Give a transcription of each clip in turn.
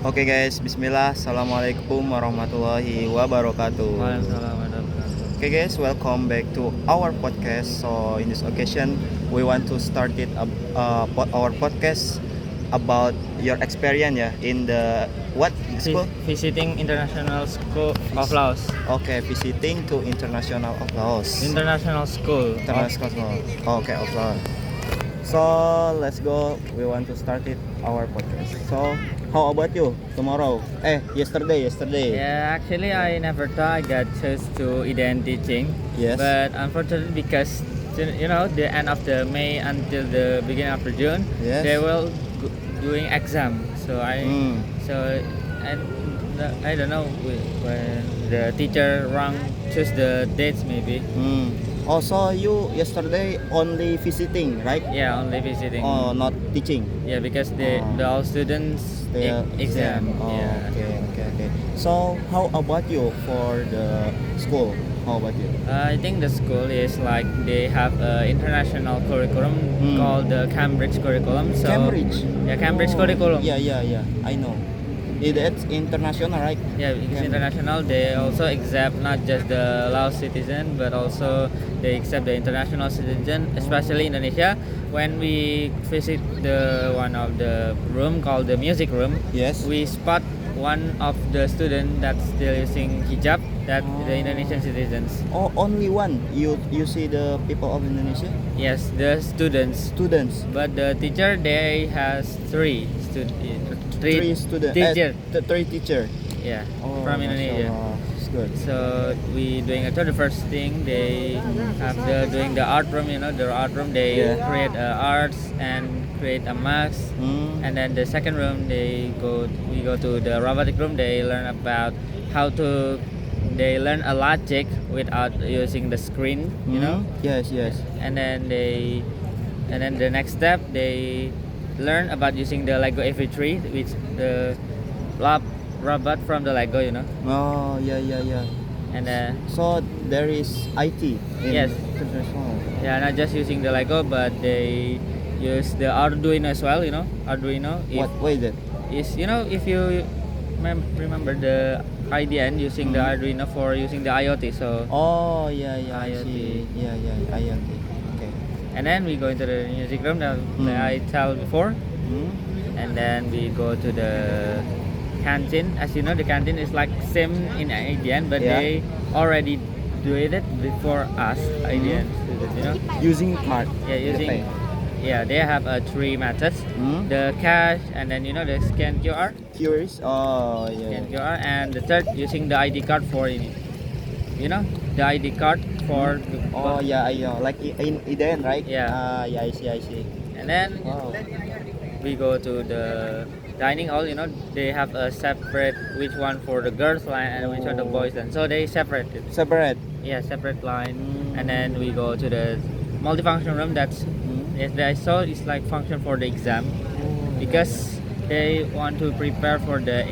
Oke guys, bismillah. Assalamualaikum warahmatullahi wabarakatuh. Waalaikumsalam warahmatullahi wabarakatuh. Okay guys, welcome back to our podcast. So in this occasion, we want to start our podcast about your experience ya in the what school? Visiting International School of Laos. Okay, visiting to International of Laos. International School. International School. Okay, of Laos. So let's go. We want to start our podcast. So how about you tomorrow? Yesterday. Yeah, actually, I never thought I got chose to IDN teaching. Yes. But unfortunately, because the end of the May until the beginning of the June, Yes. they will doing exam. So I don't know when the teacher wrong choose the dates maybe. Also, you yesterday only visiting, right? Yeah, only visiting. Oh, not teaching. Yeah, because the all students The exam. Oh, Yeah. okay. So, how about you for the school? How about you? I think the school is like they have an international curriculum called the Cambridge curriculum. So Cambridge. Yeah, Cambridge Oh, curriculum. Yeah. I know. It's international, right? Yeah, it's Cambridge. international. They also accept not just the Laos citizen, but also they accept the international citizen, especially Indonesia. When we visit the one of the room called the music room, Yes. we spot one of the student that's still using hijab, that the Indonesian citizens. Oh, only one. You see the people of Indonesia? Yes, the students. Students. But the teacher they has three students. teacher. Three teacher. Yeah, Oh, from Indonesia. mashallah. It's good. So we doing the first thing they have doing the art room. The art room they Yeah. create arts and create a mask. And then the second room we go to the robotic room. They learn about how to they learn a logic without using the screen. Yes. And then the next step they learn about using the Lego AV3, which the robot from the Lego. Oh, yeah. And then So there is IT in Yes. international. yeah, not just using the Lego, but they use the Arduino as well. Arduino What is it? if you remember the IDN using the Arduino for using the IoT. So Oh, yeah. I IoT. see. Yeah. IoT. Okay. and then we go into the music room that I tell before. And then we go to the canteen. As you know, the canteen is like same in IDN, but Yeah. they already do it before us IDN students. Using card. Yeah, to using pay. they have three methods: Hmm? the cash, and then the scan QR, Curious? Oh, yeah. scan QR, and the third using the ID card for the ID card for. Oh, yeah. I know. Like in Eden, right? Yeah. Yeah. I see. And then Wow. we go to the dining hall. They have a separate which one for the girls line and which one the boys line. So they separate it. Separate. Yeah, separate line. And then we go to the multifunction room. That's yes, I saw it's like function for the exam because they want to prepare for the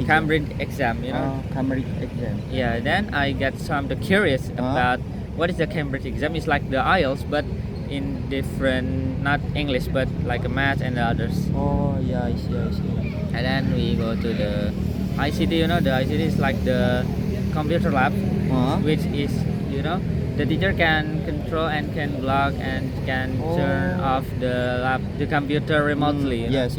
Cambridge exam. Cambridge exam. Yeah. Then I get some curious about what is the Cambridge exam. It's like the IELTS, but in different, not English, but like a math and the others. Oh, yeah. I see. And then we go to the ICT. The ICT is like the computer lab, which is the teacher can control and can block and can turn off the computer remotely. Yes.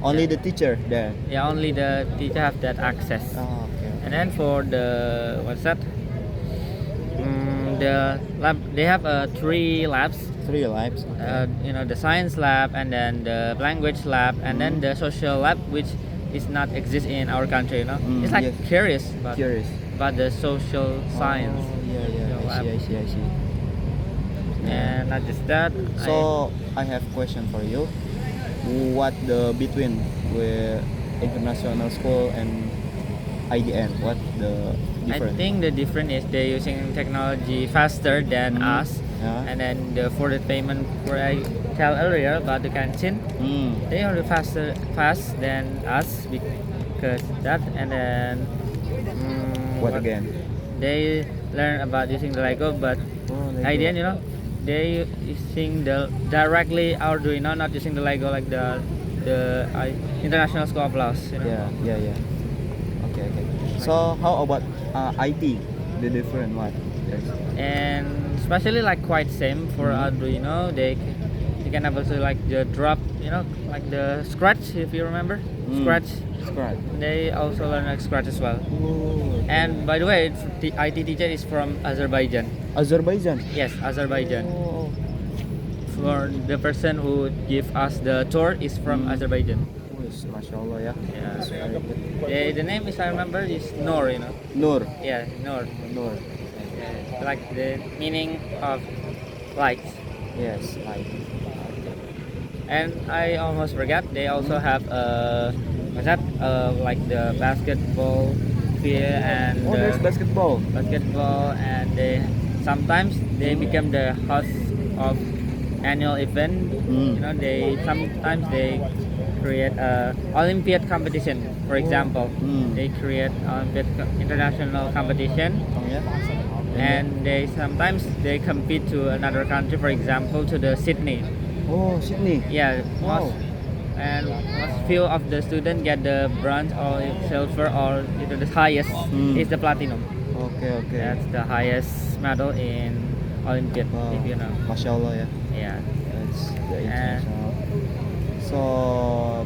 Only the teacher there. Yeah, only the teacher have that access. Oh, okay. And then for the what's that? The lab they have three labs. 3 lives. Okay. The science lab, and then the language lab, and then the social lab, which is not exist in our country. It's like Yes. curious Curious. about the social science. Oh, yeah. I see. And not just that. So I have question for you. What the between with international school and IDN? What the I difference? think the difference is they're using technology faster than us. Yeah. And then for the payment, where I tell earlier about the canteen, they are fast than us because that. And then What again? they learn about using the Lego, but IDN, they using the directly Arduino, not using the Lego like the the International School of Laos. You know? Yeah. Okay. So how about IT? The different one. Yes. And especially like quite same for Arduino, they can able to like the drop, like the scratch, if you remember. Scratch. They also learn like scratch as well. Oh, And by the way, the IT teacher is from Azerbaijan. Azerbaijan. Yes, Azerbaijan. Oh. For the person who give us the tour is from Azerbaijan. Wis, Masya Allah ya. Yeah. That's very good. The name is I remember is Noor. Nur. Yeah, Noor. Nur. Yeah, like the meaning of light. Yes, like. And I almost forgot. They also have what's that? Like the basketball field and Oh, there's basketball. and they sometimes they become the host of annual event. They sometimes they create a Olympiad competition. For example, they create international competition, Oh yeah. and they sometimes they compete to another country. For example, to the Sydney. Oh, Sydney. Yeah, Wow. most few of the students get the bronze or silver or the highest is the platinum. Okay. That's the highest medal in Olympiad, Wow. if you know. Masya Allah ya. Yeah. That's the international. So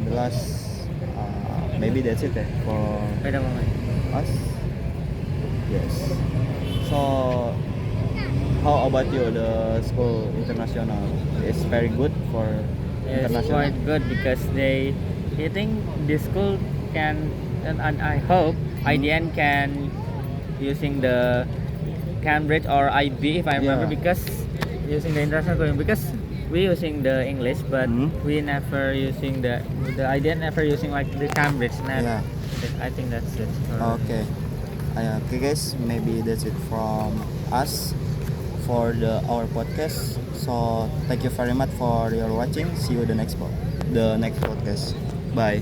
the last, maybe that's it for Wait a moment. us. Yes. So how about you? The school international is very good for It's international. quite good because I think this school can, and I hope IDN can using the Cambridge or IB if I remember, Yeah. because using the international curriculum, because we using the English but we never using the IDN never using like the Cambridge. Yeah. I think that's it. Okay. Okay, guys. Maybe that's it from us for our podcast. So thank you very much for your watching. See you the next podcast. Bye.